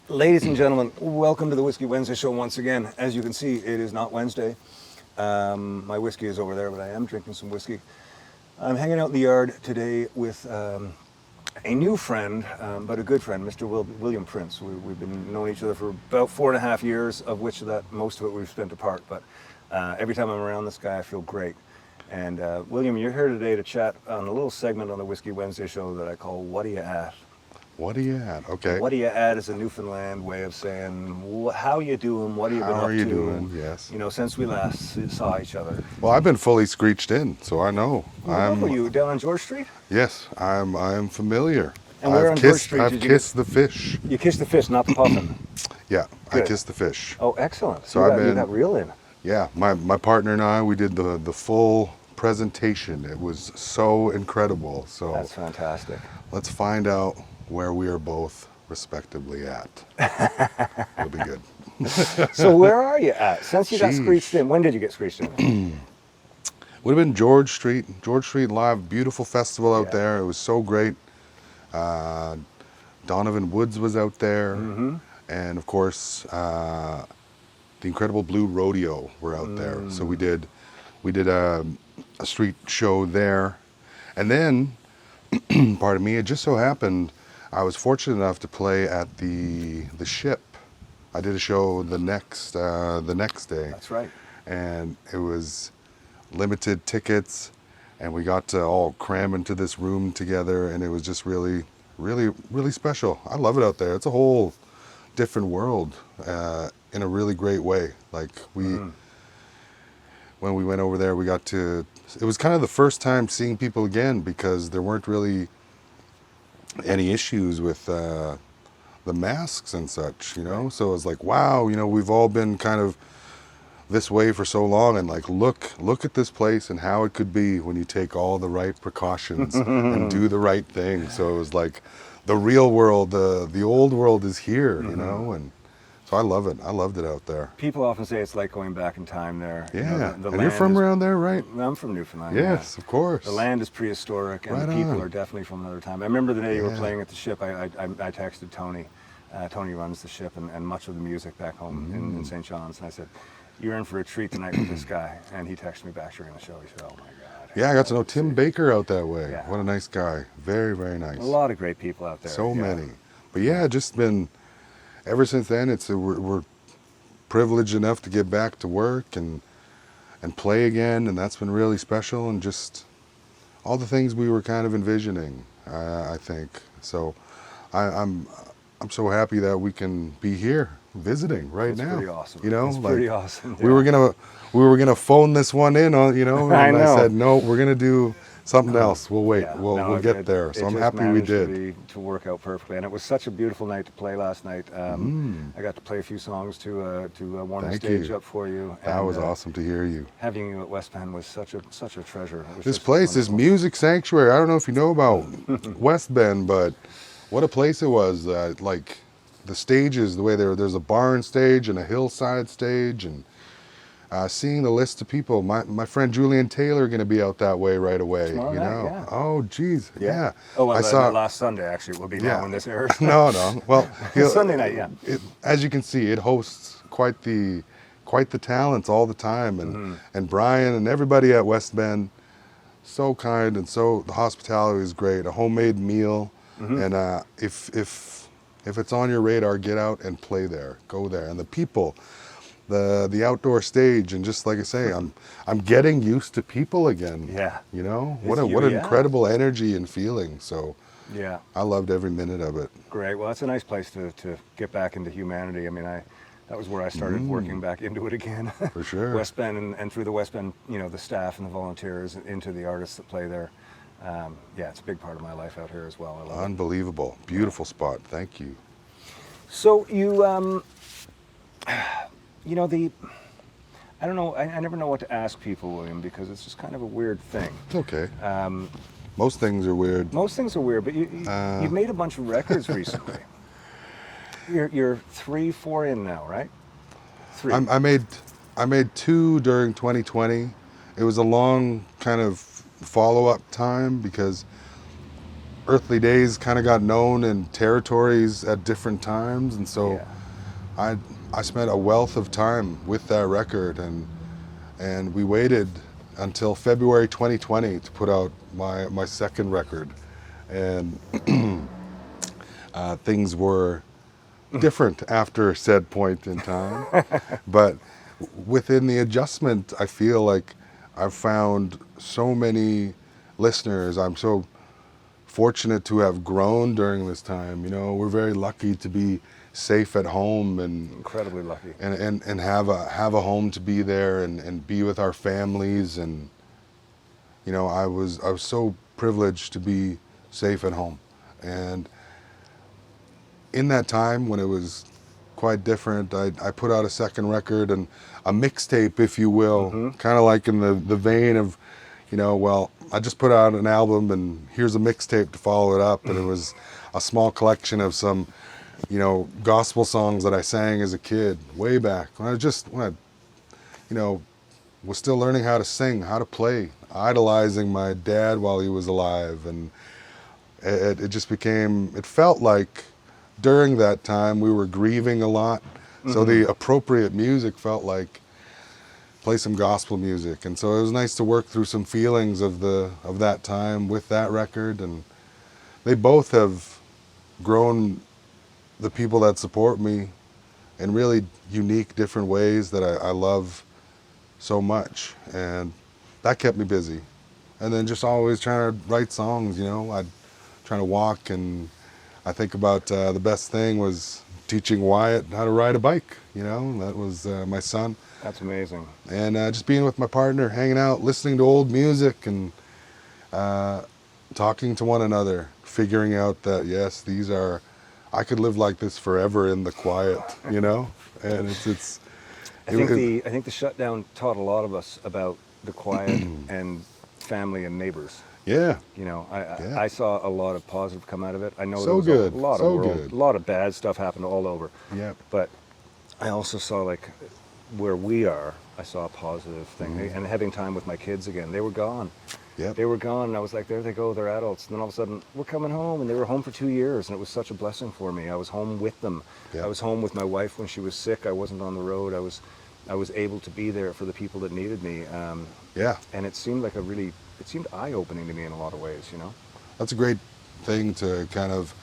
Ladies and gentlemen, welcome to the Whiskey Wednesday show once again. As you can see, it is not Wednesday. My whiskey is over there, but I am drinking some whiskey. I'm hanging out in the yard today with a new friend, but a good friend, Mr. William Prince. We've been knowing each other for about 4.5 years, of which most of it we've spent apart. But every time I'm around this guy, I feel great. And William, you're here today to chat on a little segment on the Whiskey Wednesday show that I call What Are You At? What are you at? Okay. What are you at is a Newfoundland way of saying how you doing, what have you been up to? How are you doing? Yes. You know, since we last saw each other. Well, I've been fully screeched in, so I know. Were you down on George Street? Yes, I'm familiar. And where on George Street I've kissed the fish. You kissed the fish, not the puffin. Yeah, Good. I kissed the fish. Oh, excellent. So you got real in. Yeah, my partner and I, we did the full presentation. It was so incredible. So That's fantastic. let's find out where we are both respectively at. It'll be good. So where are you at? Since you got screeched in, when did you get screeched in? Would have been George Street Live, beautiful festival out there. It was so great. Donovan Woods was out there, and of course the Incredible Blue Rodeo were out there. So we did a street show there, and then pardon me, it just so happened I was fortunate enough to play at the Ship. I did a show the next day. That's right. And it was limited tickets, and we got to all cram into this room together, and it was just really, really, really special. I love it out there. It's a whole different world in a really great way. Like when we went over there, it was kind of the first time seeing people again, because there weren't really any issues with the masks and such, you know. So it was like, wow, you know, we've all been kind of this way for so long, and like look at this place and how it could be when you take all the right precautions and do the right thing. So it was like the real world, the old world is here, you know. And so I love it. I loved it out there. People often say it's like going back in time there. Yeah. You know, and you're from around there, right? I'm from Newfoundland. Yes, of course. The land is prehistoric, and the people are definitely from another time. I remember the day you were playing at the Ship, I texted Tony. Tony runs the Ship and much of the music back home in St. John's, and I said, you're in for a treat tonight with this guy. And he texted me back during the show. He said, oh my God. Yeah, I got to know Tim Baker out that way. Yeah. What a nice guy. Very, very nice. A lot of great people out there. So many. But yeah, just been, ever since then, we're privileged enough to get back to work and play again, and that's been really special, and just all the things we were kind of envisioning, I think. So I'm so happy that we can be here visiting right now. Pretty awesome. You know, it's pretty awesome. Yeah. We were gonna phone this one in on, you know, and I said no, we're gonna do something else. We'll wait. We'll get there. So I'm happy we did. To work out perfectly, and it was such a beautiful night to play last night. I got to play a few songs to warm the stage up for you. That was awesome to hear you. Having you at West Bend was such a treasure. This place, this music sanctuary. I don't know if you know about West Bend, but what a place it was. Like the stages, the way there's a barn stage and a hillside stage, and seeing the list of people. My friend Julian Taylor going to be out that way right away. Tomorrow you know. night, yeah. Oh, geez. Yeah. Oh, well, I saw last Sunday actually. It will be now when this airs. No. Well, Sunday night. Yeah. As you can see, it hosts quite the talents all the time, and Brian and everybody at West Bend, so kind, and so the hospitality is great. A homemade meal, and if it's on your radar, get out and play there. Go there, and the people. The outdoor stage, and just like I say, I'm getting used to people again. Yeah. You know, what an incredible energy and feeling. So yeah, I loved every minute of it. Great. Well, it's a nice place to get back into humanity. I mean, that was where I started working back into it again. For sure. West Bend and through the West Bend, you know, the staff and the volunteers, into the artists that play there. Yeah, it's a big part of my life out here as well. I love Unbelievable. Beautiful spot. Thank you. So you you know, I don't know, I never know what to ask people, William, because it's just kind of a weird thing. It's okay. Most things are weird. Most things are weird, but you've made a bunch of records recently. You're 3-4 in now, right? 3. I made 2 during 2020. It was a long kind of follow-up time because earthly days kind of got known in territories at different times, and so Yeah. I spent a wealth of time with that record, and we waited until February 2020 to put out my second record, and things were different after said point in time. But within the adjustment, I feel like I've found so many listeners. I'm so fortunate to have grown during this time. You know, we're very lucky to be safe at home and Incredibly lucky. and have a home to be there and be with our families. And you know, I was so privileged to be safe at home. And in that time when it was quite different, I put out a second record and a mixtape, if you will, kind of like in the vein of, you know, well, I just put out an album and here's a mixtape to follow it up. And it was a small collection of some, you know, gospel songs that I sang as a kid way back when I, you know, was still learning how to sing, how to play, idolizing my dad while he was alive. And it just became, it felt like during that time we were grieving a lot. So the appropriate music felt like play some gospel music. And so it was nice to work through some feelings of that time with that record. And they both have grown the people that support me in really unique, different ways that I love so much. And that kept me busy. And then just always trying to write songs, you know. I'd trying to walk, and I think about the best thing was teaching Wyatt how to ride a bike, you know. That was my son. That's amazing. And just being with my partner, hanging out, listening to old music, and talking to one another, figuring out that, yes, I could live like this forever in the quiet, you know. And I think the shutdown taught a lot of us about the quiet and family and neighbors. Yeah. You know, I saw a lot of positive come out of it. I know So there was good. a lot So of good. a lot of bad stuff happened all over. Yep. But I also saw, like, where we are, I saw a positive thing. And having time with my kids again, they were gone. Yep. They were gone, and I was like, there they go, they're adults. And then all of a sudden, we're coming home, and they were home for 2 years, and it was such a blessing for me. I was home with them. Yep. I was home with my wife when she was sick. I wasn't on the road. I was able to be there for the people that needed me. Yeah. And it seemed like it seemed eye-opening to me in a lot of ways, you know? That's a great thing to kind of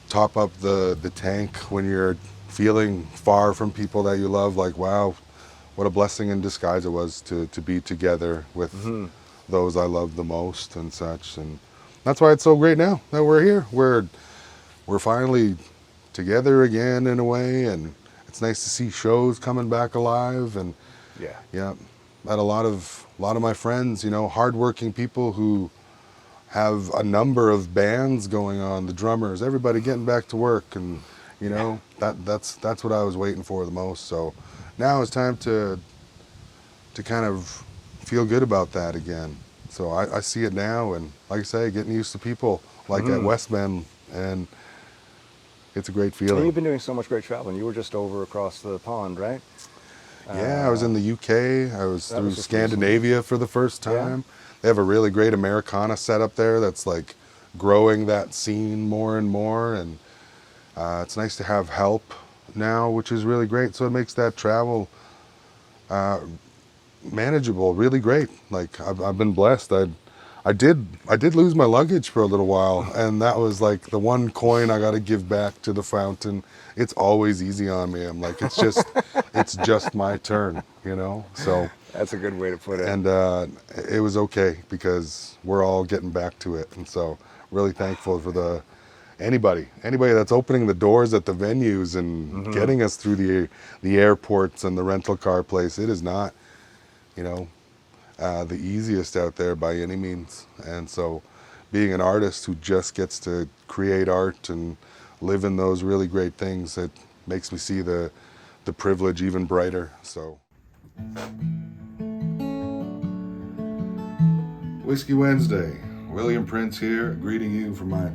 top up the tank when you're feeling far from people that you love. Like, wow, what a blessing in disguise it was to be together with those I love the most and such. And that's why it's so great now that we're here. We're finally together again in a way, and it's nice to see shows coming back alive. And yeah, that a lot of my friends, you know, hardworking people who have a number of bands going on, the drummers, everybody getting back to work, and you know, that's what I was waiting for the most. So now it's time to kind of feel good about that again. So I see it now, and like I say, getting used to people like at West Bend, and it's a great feeling. And you've been doing so much great traveling. You were just over across the pond, right? Yeah, I was in the UK. I was through was just Scandinavia for the first time. Yeah. They have a really great Americana set up there that's like growing that scene more and more. And it's nice to have help now, which is really great. So it makes that travel manageable, really great. Like I've been blessed. I did lose my luggage for a little while, and that was like the one coin I got to give back to the fountain. It's always easy on me. I'm like, it's just my turn, you know. So That's a good way to put it. and it was okay because we're all getting back to it, and so really thankful for anybody that's opening the doors at the venues and getting us through the airports and the rental car place. It is not, you know, the easiest out there by any means. And so being an artist who just gets to create art and live in those really great things, it makes me see the privilege even brighter. So Whiskey Wednesday, William Prince here, greeting you from my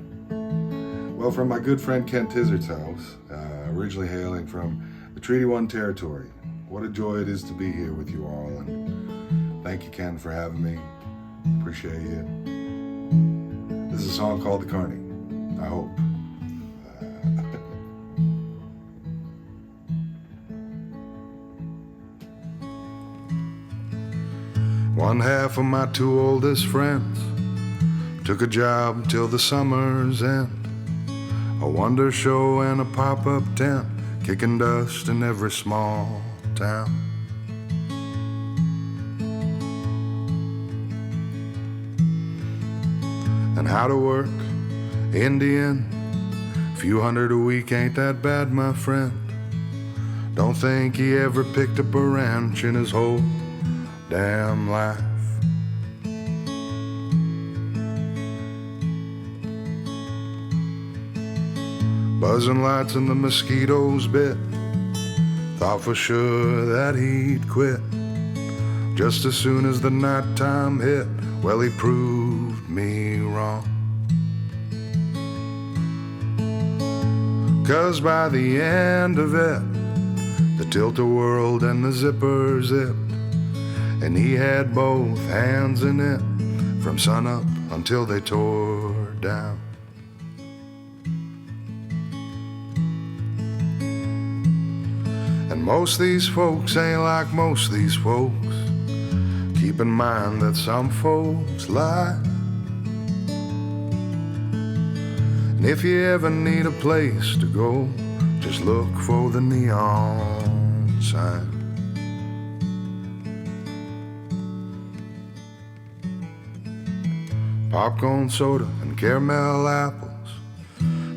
good friend Ken Tizzard's house, originally hailing from the Treaty 1 territory. What a joy it is to be here with you all, and thank you, Ken, for having me. Appreciate you. This is a song called The Carney, I hope. One half of my two oldest friends took a job till the summer's end. A wonder show and a pop-up tent, kicking dust in every small town. And how to work Indian, few hundred a week ain't that bad, my friend. Don't think he ever picked up a wrench in his whole damn life. Buzzing lights and the mosquitoes bit, thought for sure that he'd quit. Just as soon as the nighttime hit, well, he proved me wrong. 'Cause by the end of it, the tilt-a-whirled and the zipper zipped, and he had both hands in it from sunup until they tore down. And most these folks ain't like most these folks. Keep in mind that some folks lie. And if you ever need a place to go, just look for the neon sign. Popcorn soda and caramel apples,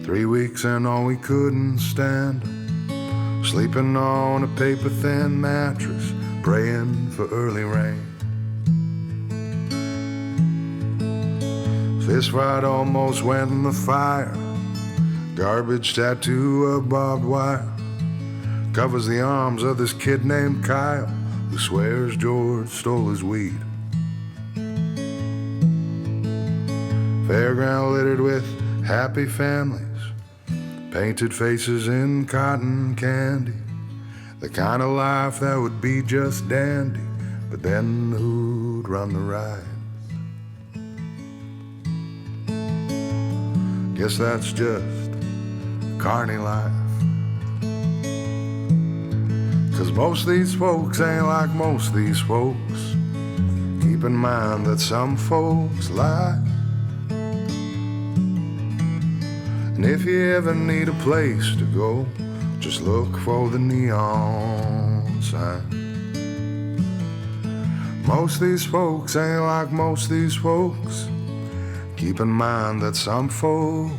3 weeks and all we couldn't stand 'em. Sleeping on a paper-thin mattress, praying for early rain. Fist fight almost went in the fire. Garbage tattoo of barbed wire covers the arms of this kid named Kyle, who swears George stole his weed. Fairground littered with happy families, painted faces in cotton candy, the kind of life that would be just dandy, but then who'd run the rides? Guess that's just Carney life. 'Cause most these folks ain't like most these folks. Keep in mind that some folks lie. And if you ever need a place to go, just look for the neon sign. Most these folks ain't like most these folks. Keep in mind that some folks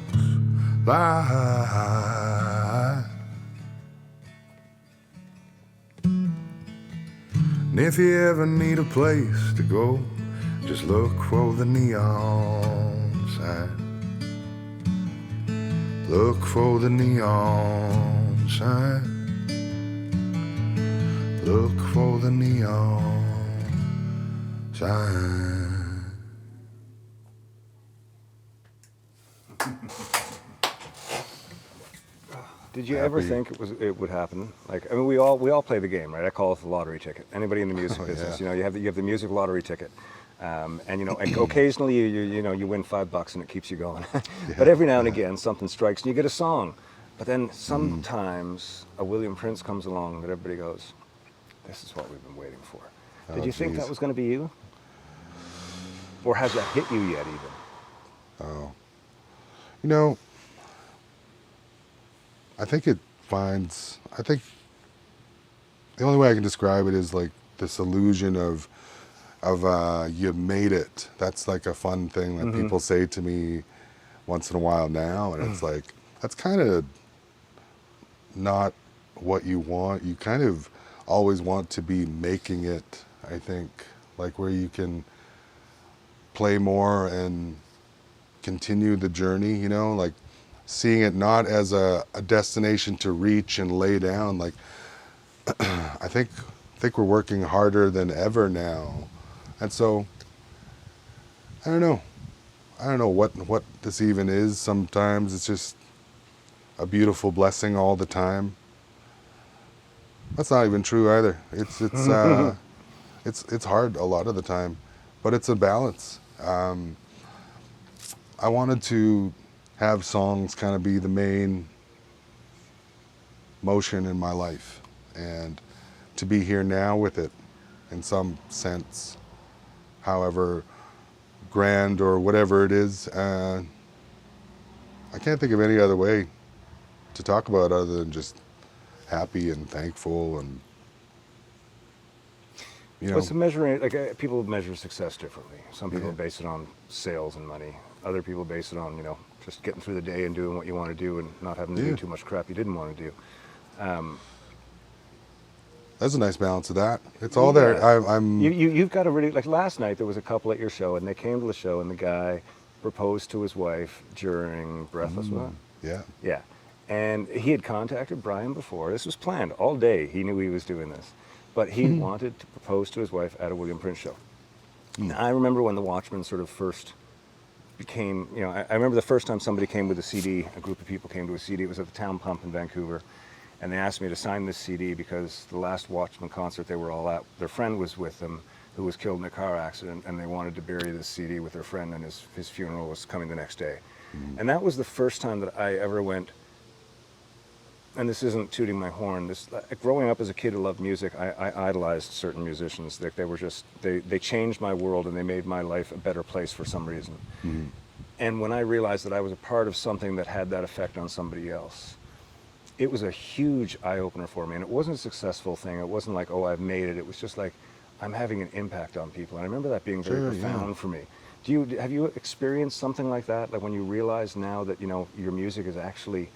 lie. And if you ever need a place to go, just look for the neon sign. Look for the neon sign. Look for the neon sign. Did you ever think it would happen? Like, I mean, we all play the game, right? I call it the lottery ticket. Anybody in the music business, you know, you have the music lottery ticket, and you know, occasionally you win $5 and it keeps you going. But every now and again, something strikes and you get a song. But then sometimes a William Prince comes along that everybody goes, "This is what we've been waiting for." Did you think that was going to be you, or has that hit you yet, even? Oh, you know, I think the only way I can describe it is like this illusion of you made it. That's like a fun thing that people say to me once in a while now, and it's like, that's kind of not what you want. You kind of always want to be making it, I think, like where you can play more and continue the journey, you know, like seeing it not as a destination to reach and lay down. Like I think we're working harder than ever now, and so I don't know what this even is. Sometimes it's just a beautiful blessing all the time. That's not even true either. It's hard a lot of the time, but it's a balance. I wanted to have songs kind of be the main motion in my life, and to be here now with it in some sense, however grand or whatever it is. I can't think of any other way to talk about it other than just happy and thankful, and What's the measuring? Like people measure success differently. Some people Yeah. base it on sales and money. Other people base it on just getting through the day and doing what you want to do and not having to do Yeah. too much crap you didn't want to do. There's a nice balance of that. It's all there. Yeah. I'm You've got a really, like last night there was a couple at your show and they came to the show and the guy proposed to his wife during Breathless. Was it? yeah. Yeah. And he had contacted Brian before. This was planned all day. He knew he was doing this. But he wanted to propose to his wife at a William Prince show. Now, I remember when the Watchmen sort of first became, I remember the first time somebody came with a CD, a group of people came to a CD. It was at the Town Pump in Vancouver. And they asked me to sign this CD because the last Watchmen concert they were all at, their friend was with them who was killed in a car accident, and they wanted to bury this CD with their friend, and his funeral was coming the next day. And that was the first time that I ever went, and this isn't tooting my horn, growing up as a kid who loved music, I idolized certain musicians. They were just, they changed my world and they made my life a better place for some reason. And when I realized that I was a part of something that had that effect on somebody else, it was a huge eye-opener for me. And it wasn't a successful thing. It wasn't like, oh, I've made it. It was just like, I'm having an impact on people. And I remember that being very profound for me. Have you experienced something like that? Like when you realize now that, your music is actually,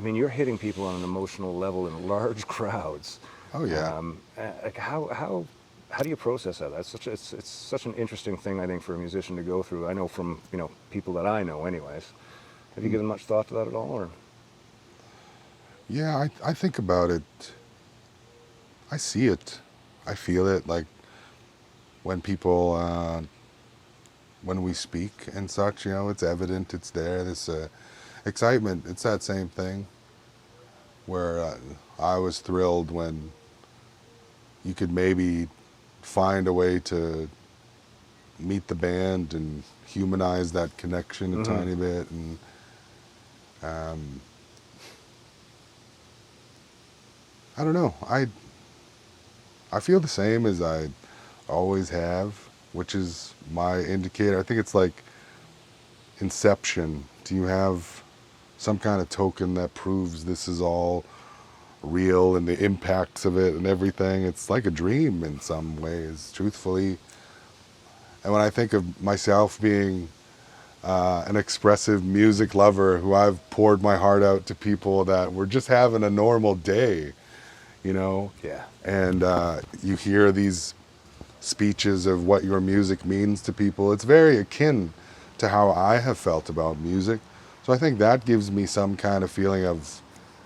you're hitting people on an emotional level in large crowds. Oh yeah. Like how do you process that? It's such an interesting thing, I think, for a musician to go through. I know from, people that I know anyways. Have you given much thought to that at all, or? Yeah, I think about it. I see it. I feel it. Like when people, when we speak and such, it's evident, it's there, this excitement. It's that same thing where I was thrilled when you could maybe find a way to meet the band and humanize that connection a tiny bit. And I don't know. I feel the same as I always have, which is my indicator. I think it's like Inception. Do you have some kind of token that proves this is all real and the impacts of it and everything? It's like a dream in some ways, truthfully. And when I think of myself being an expressive music lover who I've poured my heart out to people that were just having a normal day, Yeah. and you hear these speeches of what your music means to people, it's very akin to how I have felt about music. So I think that gives me some kind of feeling of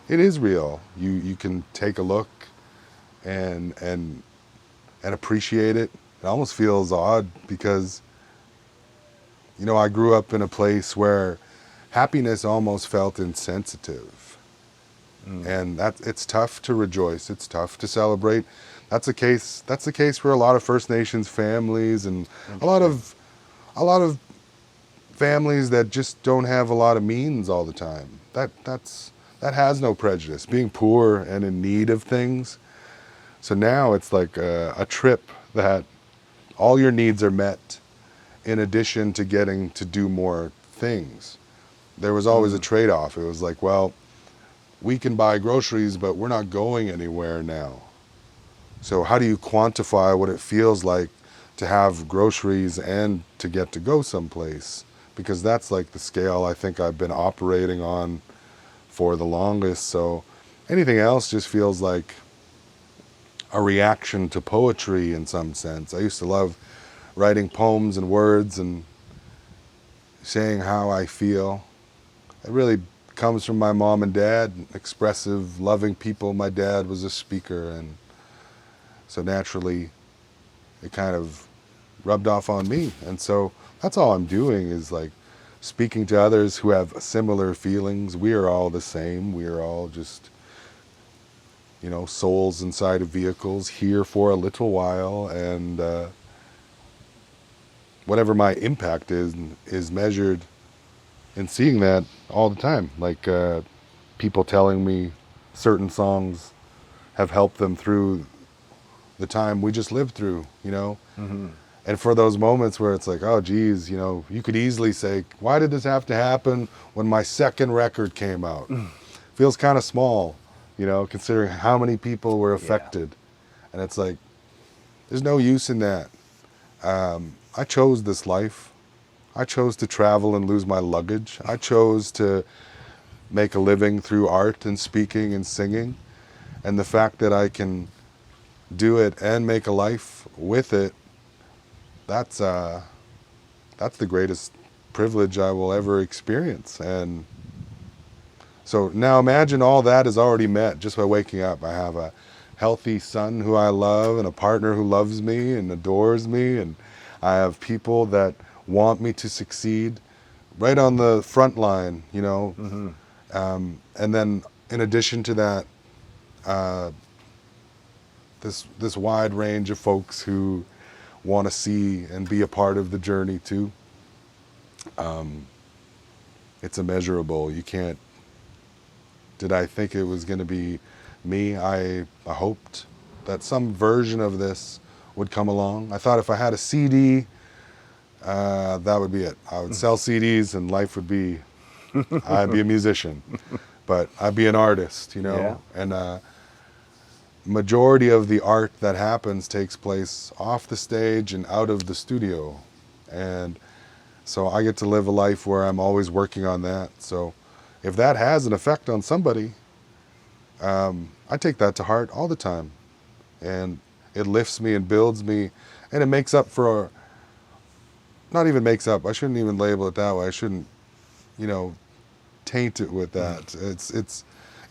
it is real. You can take a look and appreciate it. It almost feels odd because I grew up in a place where happiness almost felt insensitive. And it's tough to rejoice. It's tough to celebrate. That's the case for a lot of First Nations families and a lot of families that just don't have a lot of means all the time. That has no prejudice. Being poor and in need of things. So now it's like a trip that all your needs are met in addition to getting to do more things. There was always a trade-off. It was like, well, we can buy groceries, but we're not going anywhere now. So how do you quantify what it feels like to have groceries and to get to go someplace? Because that's like the scale I think I've been operating on for the longest. So anything else just feels like a reaction to poetry in some sense. I used to love writing poems and words and saying how I feel. It really comes from my mom and dad, expressive, loving people. My dad was a speaker, and so naturally it kind of rubbed off on me. And so that's all I'm doing is like speaking to others who have similar feelings. We are all the same. We are all just, souls inside of vehicles here for a little while, and whatever my impact is measured and seeing that all the time. Like people telling me certain songs have helped them through the time we just lived through, you know? Mm-hmm. And for those moments where it's like, oh, geez, you know, you could easily say, why did this have to happen when my second record came out? Feels kind of small, you know, considering how many people were affected. Yeah. And it's like, there's no use in that. I chose this life. I chose to travel and lose my luggage. I chose to make a living through art and speaking and singing. And the fact that I can do it and make a life with it, that's the greatest privilege I will ever experience. And so now imagine all that is already met just by waking up. I have a healthy son who I love and a partner who loves me and adores me, and I have people that want me to succeed right on the front line, you know. Mm-hmm. And then in addition to that, this wide range of folks who want to see and be a part of the journey too. It's immeasurable. You can't. Did I think it was going to be me? I hoped that some version of this would come along. I thought if I had a CD, that would be it. I would sell CDs and life would be, I'd be a musician, but I'd be an artist, you know. Yeah. And majority of the art that happens takes place off the stage and out of the studio. And so I get to live a life where I'm always working on that. So if that has an effect on somebody, I take that to heart all the time. And it lifts me and builds me, and it makes up for, not even makes up, I shouldn't even label it that way. I shouldn't, you know, taint it with that. It's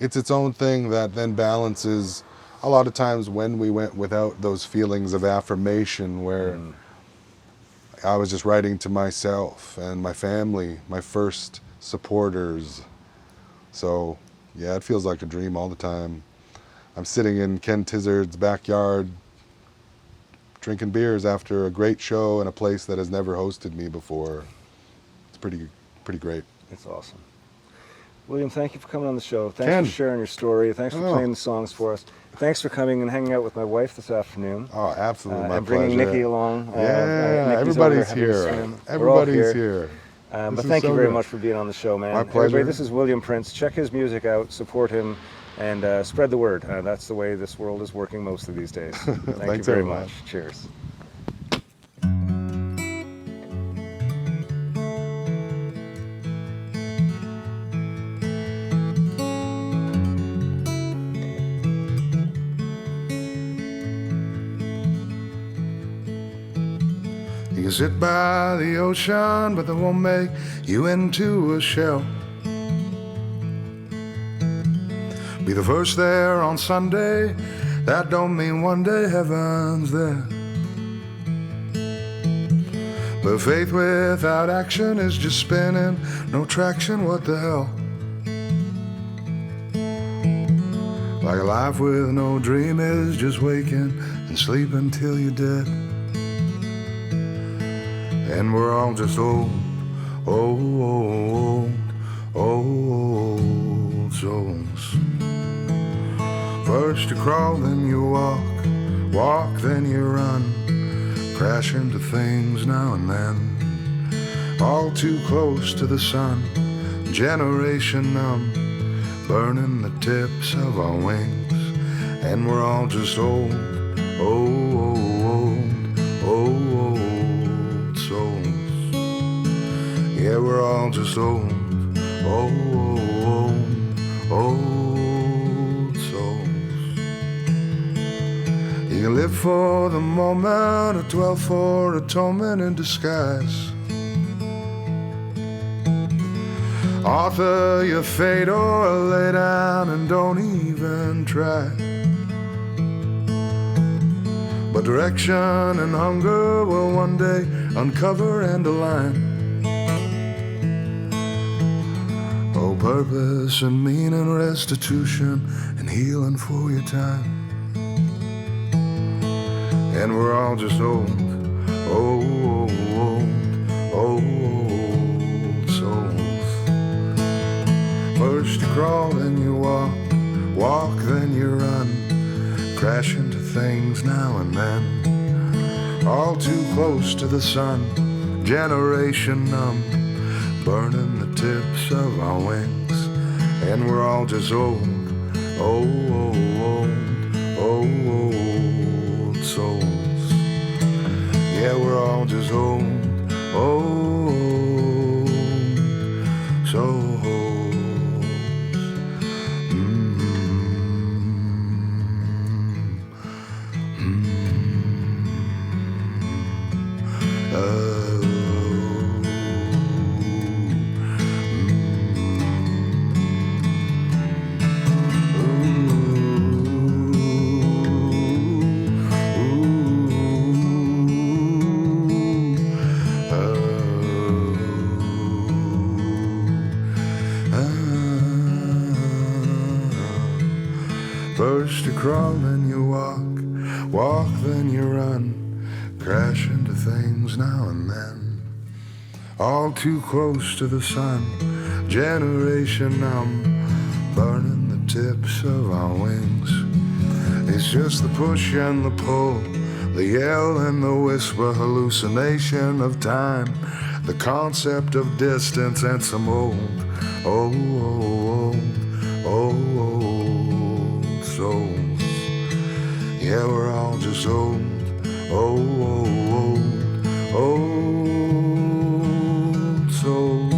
its own thing that then balances a lot of times when we went without those feelings of affirmation, where I was just writing to myself and my family, my first supporters. So yeah, it feels like a dream all the time. I'm sitting in Ken Tizzard's backyard drinking beers after a great show in a place that has never hosted me before. It's pretty great. It's awesome. William, thank you for coming on the show. Thanks Ken. for sharing your story. Thanks for playing the songs for us. Thanks for coming and hanging out with my wife this afternoon. Oh, absolutely, my and bringing pleasure. Nikki along. Yeah, everybody's here. Everybody's here. But thank you very much for being on the show, man. My pleasure. Everybody, this is William Prince. Check his music out, support him, and spread the word. That's the way this world is working most of these days. Thank you very much. Cheers. You sit by the ocean, but that won't make you into a shell. Be the first there on Sunday, that don't mean one day heaven's there. But faith without action is just spinning, no traction, what the hell? Like a life with no dream is just waking and sleeping till you're dead. And we're all just old souls. First you crawl, then you walk, then you run, crash into things now and then. All too close to the sun, generation numb, burning the tips of our wings. And we're all just old souls. Yeah, we're all just old souls. You can live for the moment or dwell for atonement in disguise. Author your fate or lay down and don't even try. But direction and hunger will one day uncover and align. Oh, purpose and meaning, restitution and healing for your time. And we're all just old souls. First you crawl, then you walk, walk, then you run, crash into things now and then. All too close to the sun, generation numb, burning the tips of our wings. And we're all just old, old, old souls. Yeah, we're all just old, old souls. First you crawl, then you walk, walk, then you run, crash into things now and then. All too close to the sun, generation numb, burning the tips of our wings. It's just the push and the pull, the yell and the whisper, hallucination of time, the concept of distance and some old, old, old souls. Yeah, we're all just old, old, old souls.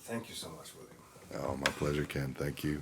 Thank you so much, William. Oh, my pleasure, Ken. Thank you.